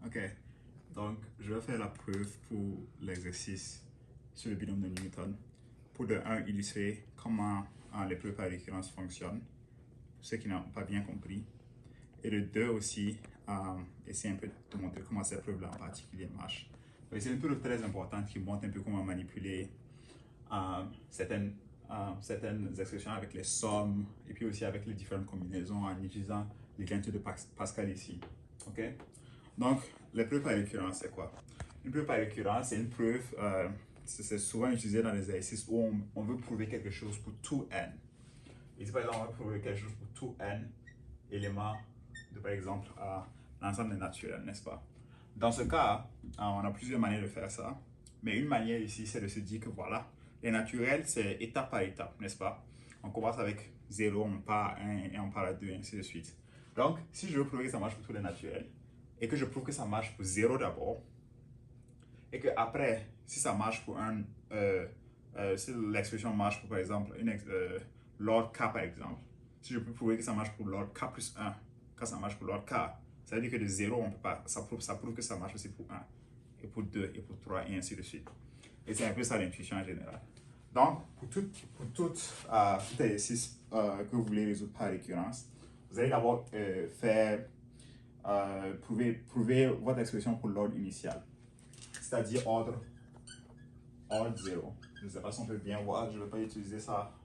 Ok, donc je vais faire la preuve pour l'exercice sur le binôme de Newton pour de 1 illustrer comment les preuves par récurrence fonctionnent, pour ceux qui n'ont pas bien compris, et de 2 aussi essayer un peu de montrer comment cette preuve-là en particulier marche. C'est une preuve très importante qui montre un peu comment manipuler certaines expressions avec les sommes et puis aussi avec les différentes combinaisons en utilisant l'égrégation de Pascal ici. Ok? Donc, les preuves par récurrence, c'est quoi? Une preuve par récurrence, c'est une preuve, c'est souvent utilisé dans les exercices où on veut prouver quelque chose pour tout n. Ici, par exemple, on veut prouver quelque chose pour tout n éléments de, par exemple, l'ensemble des naturels, n'est-ce pas? Dans ce cas, on a plusieurs manières de faire ça, mais une manière ici, c'est de se dire que voilà, les naturels, c'est étape par étape, n'est-ce pas? On commence avec 0, on part à 1 et on part à 2, et ainsi de suite. Donc, si je veux prouver que ça marche pour tous les naturels, et que je prouve que ça marche pour 0 d'abord, et que après, si ça marche pour si l'expression marche pour, par exemple, l'ordre k, par exemple, si je peux prouver que ça marche pour l'ordre k plus 1, quand ça marche pour l'ordre k, ça veut dire que de 0, on peut pas, ça prouve que ça marche aussi pour 1, et pour 2, et pour 3, et ainsi de suite. Et c'est un peu ça l'intuition en général. Donc, pour tout exercice que vous voulez résoudre par récurrence, vous allez d'abord prouver votre expression pour l'ordre initial, c'est-à-dire ordre 0. Je ne sais pas si on peut bien voir, je ne vais pas utiliser ça,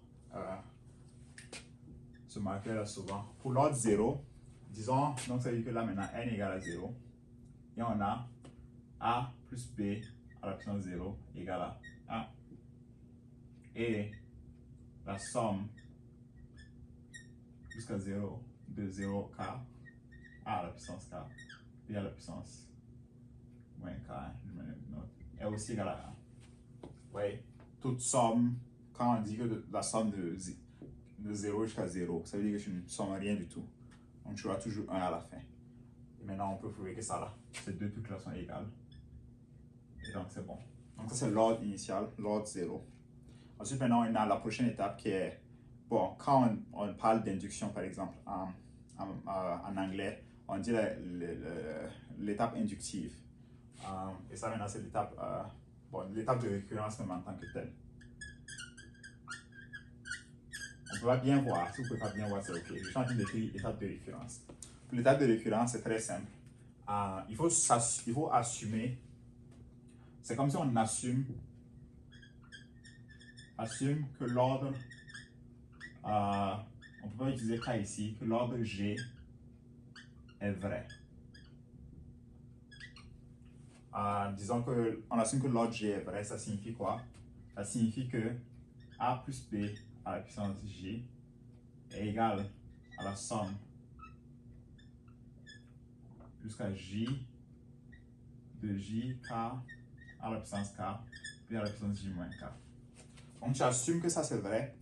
ce marqueur-là souvent. Pour l'ordre 0, disons, donc ça veut dire que là maintenant n égale à 0, et on a a plus b à la puissance 0 égale à 1. Et la somme jusqu'à 0 de 0k a à la puissance k, b à la puissance moins k, est aussi égale à 1. Ouais. Toute somme, quand on dit que la somme de 0 jusqu'à 0, ça veut dire que je ne somme rien du tout. Donc tu auras toujours 1 à la fin. Et maintenant, on peut prouver que ça là, ces deux trucs-là sont égales. Et donc c'est bon. Donc ça c'est l'ordre initial, l'ordre 0. Ensuite, maintenant, on a la prochaine étape qui est, bon, quand on parle d'induction, par exemple, en anglais, on dit l'étape inductive. Et ça, maintenant, c'est l'étape de récurrence même en tant que telle. On ne peut pas bien voir. Si vous ne pouvez pas bien voir, c'est OK. Je suis en train d'écrire l'étape de récurrence. Pour l'étape de récurrence, c'est très simple. Il faut assumer. C'est comme si on assume que l'ordre, on ne peut pas utiliser K ici, que l'ordre G est vrai. Disons qu'on assume que l'ordre G est vrai, ça signifie quoi? Ça signifie que A plus B à la puissance J est égal à la somme jusqu'à J de Jk à la puissance K, puis à la puissance J moins K. Donc tu assumes que ça c'est vrai,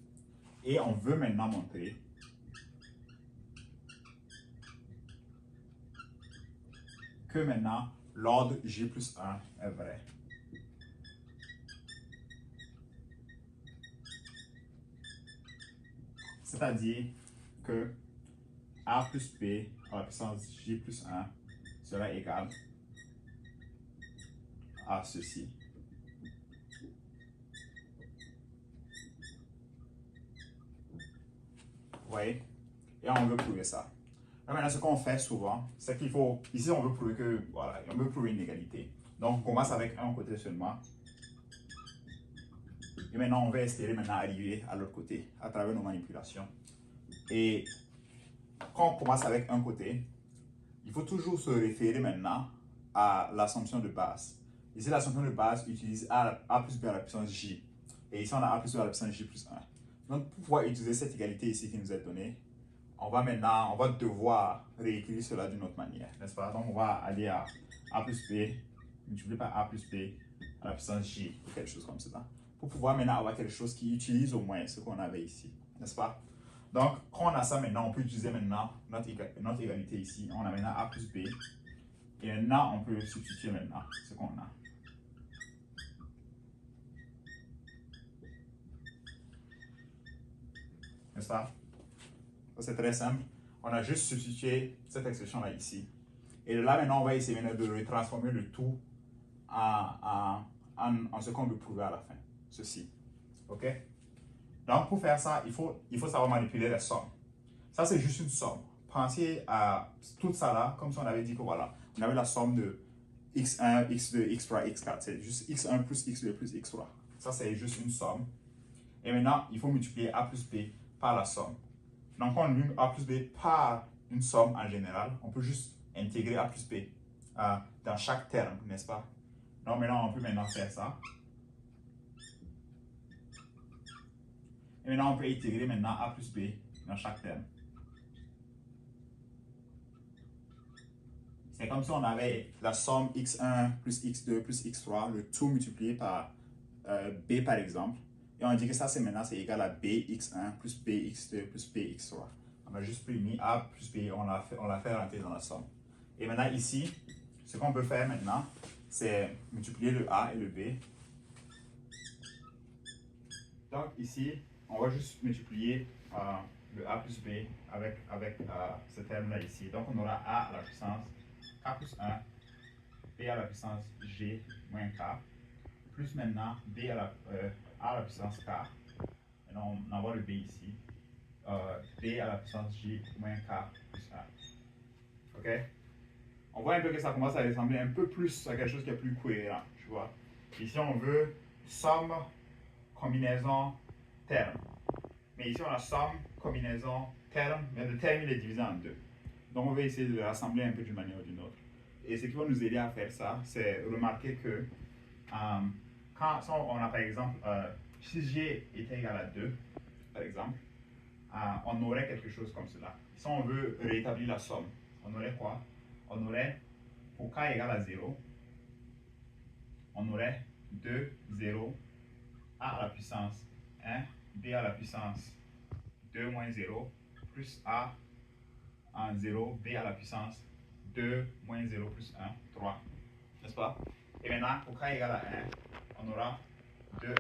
et on veut maintenant montrer que maintenant l'ordre J plus 1 est vrai. C'est-à-dire que A plus B à la puissance J plus 1 sera égal à ceci. Vous voyez? Et on veut prouver ça. Maintenant, ce qu'on fait souvent, c'est qu'il faut, ici on veut prouver que, voilà, on veut prouver une égalité. Donc on commence avec un côté seulement. Et maintenant on va espérer maintenant arriver à l'autre côté à travers nos manipulations. Et quand on commence avec un côté, il faut toujours se référer maintenant à l'assomption de base. Ici l'assomption de base utilise A plus B à la puissance J. Et ici on a A plus B à la puissance J plus 1. Donc pour pouvoir utiliser cette égalité ici qui nous est donnée, on va devoir réécrire cela d'une autre manière, n'est-ce pas? Donc on va aller à A plus B, multiplié par A plus B à la puissance J, ou quelque chose comme ça. Pour pouvoir maintenant avoir quelque chose qui utilise au moins ce qu'on avait ici, n'est-ce pas? Donc quand on a ça maintenant, on peut utiliser maintenant notre égalité ici. On a maintenant A plus B. Et maintenant, on peut substituer maintenant ce qu'on a. N'est-ce pas? C'est très simple. On a juste substitué cette expression-là ici. Et de là, maintenant, on va essayer de transformer le tout en ce qu'on veut prouver à la fin. Ceci. OK? Donc, pour faire ça, il faut savoir manipuler les sommes. Ça, c'est juste une somme. Pensez à tout ça là, comme si on avait dit que voilà, on avait la somme de x1, x2, x3, x4. C'est juste x1 plus x2 plus x3. Ça, c'est juste une somme. Et maintenant, il faut multiplier a plus b par la somme. Donc, quand on multiplie a plus b par une somme en général, on peut juste intégrer a plus b dans chaque terme, n'est-ce pas? Donc, maintenant, on peut maintenant faire ça. Et maintenant, on peut intégrer maintenant a plus b dans chaque terme. C'est comme si on avait la somme x1 plus x2 plus x3, le tout multiplié par b par exemple. Et on dit que ça, c'est maintenant, c'est égal à bx1 plus bx2 plus bx3. On a juste mis a plus b, on l'a fait rentrer dans la somme. Et maintenant ici, ce qu'on peut faire maintenant, c'est multiplier le a et le b. Donc ici, on va juste multiplier le a plus b avec ce terme-là ici. Donc on aura a à la puissance k plus 1, b à la puissance g moins k, plus maintenant b à la puissance k. Et on envoie le b ici. B à la puissance g moins k plus 1. OK? On voit un peu que ça commence à ressembler un peu plus à quelque chose qui est plus cohérent, tu vois. Ici, on veut somme, combinaison, terme. Mais ici, on a somme, combinaison, terme, mais le terme, il est divisé en deux. Donc, on va essayer de le rassembler un peu d'une manière ou d'une autre. Et ce qui va nous aider à faire ça, c'est remarquer que quand on a par exemple, si g était égal à 2, par exemple, on aurait quelque chose comme cela. Si on veut rétablir la somme, on aurait quoi? On aurait, pour k égale à 0, on aurait 2, 0, a à la puissance 1, b à la puissance 2 moins 0, plus a en 0, b à la puissance 2 moins 0 plus 1, 3. N'est-ce pas? Et maintenant, pour k égale à 1, on aura 2, 1,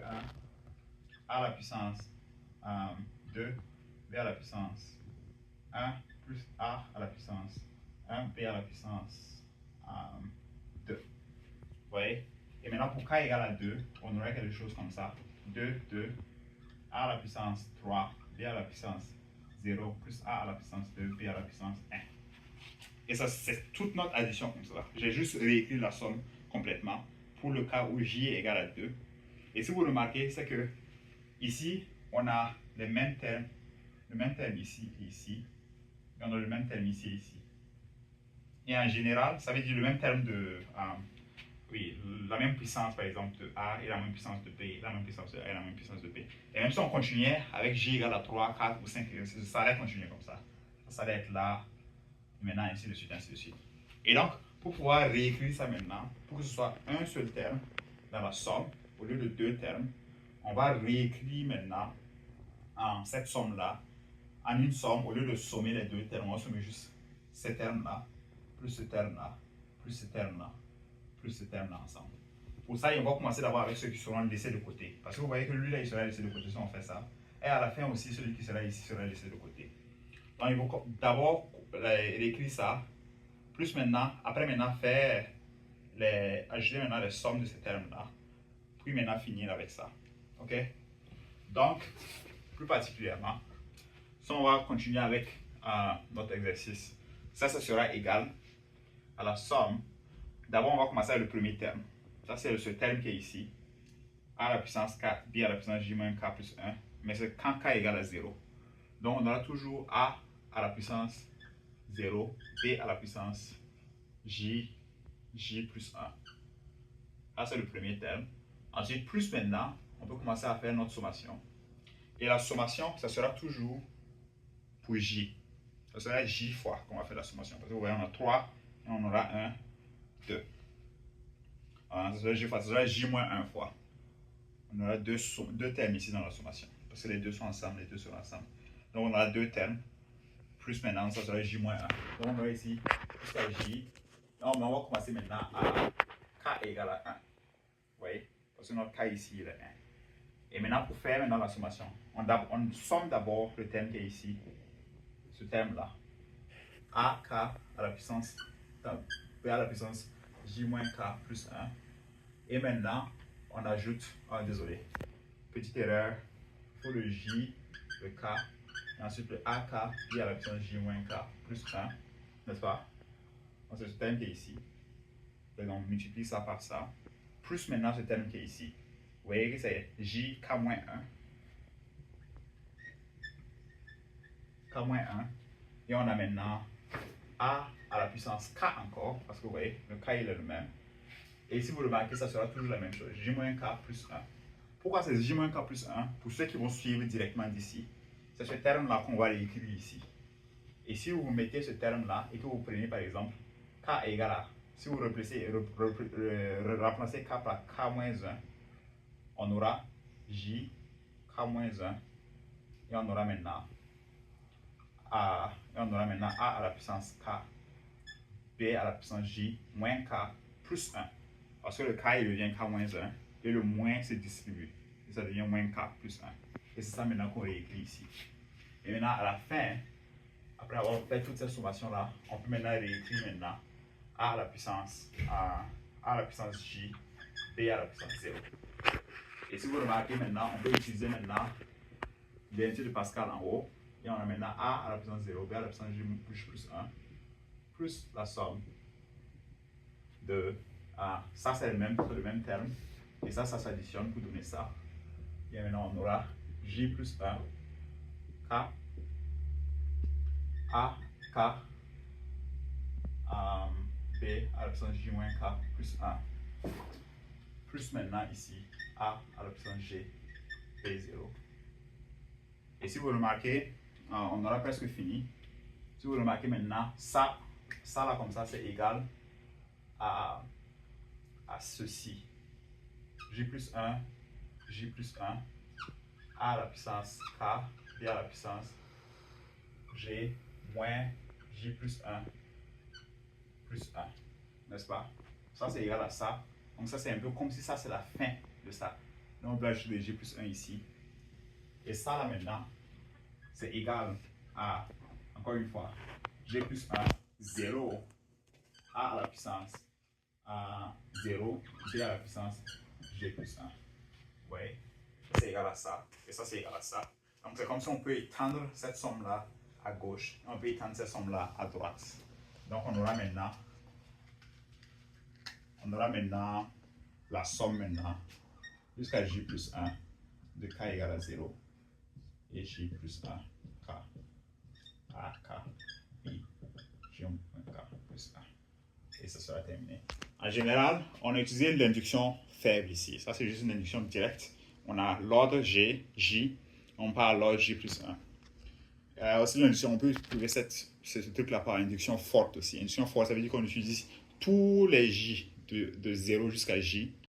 a à la puissance 2, b à la puissance 1, plus a à la puissance 1, b à la puissance 2. Vous voyez? Et maintenant, pour k égale à 2, on aurait quelque chose comme ça. 2, 2, a à la puissance 3, b à la puissance 0, plus a à la puissance 2, b à la puissance 1. Et ça, c'est toute notre addition comme ça. J'ai juste réécrit la somme complètement pour le cas où j est égal à 2. Et si vous remarquez, c'est que ici, on a les mêmes termes, le même terme ici et ici, et on a le même terme ici et ici. Et en général, ça veut dire le même terme de, oui, la même puissance par exemple de A et la même puissance de B, et la même puissance de A et la même puissance de B. Et même si on continuait avec J égale à 3, 4 ou 5, ça allait continuer comme ça. Ça allait être là, maintenant ainsi de suite, ainsi de suite. Et donc, pour pouvoir réécrire ça maintenant, pour que ce soit un seul terme dans la somme, au lieu de deux termes, on va réécrire maintenant cette somme-là en une somme. Au lieu de sommer les deux termes, on va sommer juste ces termes-là, plus ce terme-là, plus ce terme-là, plus ce terme-là ensemble. Pour ça, on va commencer d'abord avec ceux qui seront laissés de côté. Parce que vous voyez que lui, là, il sera laissé de côté si on fait ça. Et à la fin aussi, celui qui sera ici sera laissé de côté. Donc, il faut d'abord réécrire ça, plus maintenant, après maintenant faire ajouter maintenant les sommes de ces termes-là, puis maintenant finir avec ça. OK? Donc, plus particulièrement, si on va continuer avec notre exercice, ça sera égal à la somme. D'abord, on va commencer avec le premier terme. Ça, c'est ce terme qui est ici. A à la puissance 4, b à la puissance j moins k plus 1. Mais c'est quand k égale à 0. Donc, on aura toujours a à la puissance 0, b à la puissance j plus 1. Ça, c'est le premier terme. Ensuite, plus maintenant, on peut commencer à faire notre sommation. Et la sommation, ça sera toujours pour j. Ça sera j fois qu'on va faire la sommation. Parce que vous voyez, on a 3 et on aura 1, 2. Ça sera j fois, ça sera j moins 1 fois. On aura deux termes ici dans la sommation. Parce que les deux sont ensemble, les deux seront ensemble. Donc on aura deux termes. Plus maintenant, ça sera j moins 1. Donc on aura ici jusqu'à j. Donc on va commencer maintenant à k égale à 1. Vous voyez? Parce que notre k ici, il est 1. Et maintenant, pour faire maintenant la sommation, on somme d'abord le terme qui est ici. Ce terme-là. A, k à la puissance B à la puissance J moins K plus 1. Et maintenant, on ajoute, désolé, petite erreur, il faut le J, le K, et ensuite le AK, J à la puissance J moins K plus 1, n'est-ce pas? Donc c'est ce terme qui est ici. Donc on multiplie ça par ça, plus maintenant ce terme qui est ici. Vous voyez que c'est J, K moins 1. K moins 1. Et on a maintenant A à la puissance K encore, parce que vous voyez, le K il est le même. Et si vous remarquez, ça sera toujours la même chose, J moins K plus 1. Pourquoi c'est J moins K plus 1? Pour ceux qui vont suivre directement d'ici, c'est ce terme-là qu'on va l'écrire ici. Et si vous mettez ce terme-là et que vous prenez par exemple K égale à, si vous remplacez K par K moins 1, on aura J, K moins 1, et on aura maintenant A à la puissance K, B à la puissance J moins K plus 1. Parce que le K il devient K moins 1 et le moins se distribue. Et ça devient moins K plus 1. Et c'est ça maintenant qu'on réécrit ici. Et maintenant à la fin, après avoir fait toute cette sommation-là, on peut maintenant réécrire maintenant A à la puissance J, B à la puissance 0. Et si vous remarquez maintenant, on peut utiliser maintenant l'identité de Pascal en haut. Et on a maintenant A à la puissance 0, B à la puissance J plus 1, plus la somme de A. Ça, c'est le même terme. Et ça s'additionne pour donner ça. Et maintenant, on aura J plus 1, K, A, K, B à la puissance J moins K plus 1. Plus maintenant ici, A à la puissance G, B0. Et si vous remarquez, on aura presque fini. Si vous remarquez maintenant, ça là comme ça, c'est égal à ceci. J plus 1, J plus 1, A à la puissance K, B à la puissance G, moins J plus 1, plus 1. N'est-ce pas? Ça, c'est égal à ça. Donc ça, c'est un peu comme si ça, c'est la fin de ça. Donc on peut ajouter J plus 1 ici. Et ça, là maintenant, c'est égal à, encore une fois, G plus 1, 0, A à la puissance 0, B à la puissance G plus 1. Oui, c'est égal à ça. Et ça, c'est égal à ça. Donc c'est comme si on peut étendre cette somme-là à gauche. Et on peut étendre cette somme-là à droite. Donc on aura maintenant la somme maintenant jusqu'à J plus 1 de K égale à 0 et J plus 1 K A K I J moins K plus 1 et ça sera terminé. En général, on a utilisé l'induction faible ici. Ça c'est juste une induction directe. On a l'ordre G, J, on part à l'ordre J plus 1. Aussi l'induction, on peut trouver ce truc-là par induction forte aussi. Induction forte, ça veut dire qu'on utilise tous les J de 0 jusqu'à J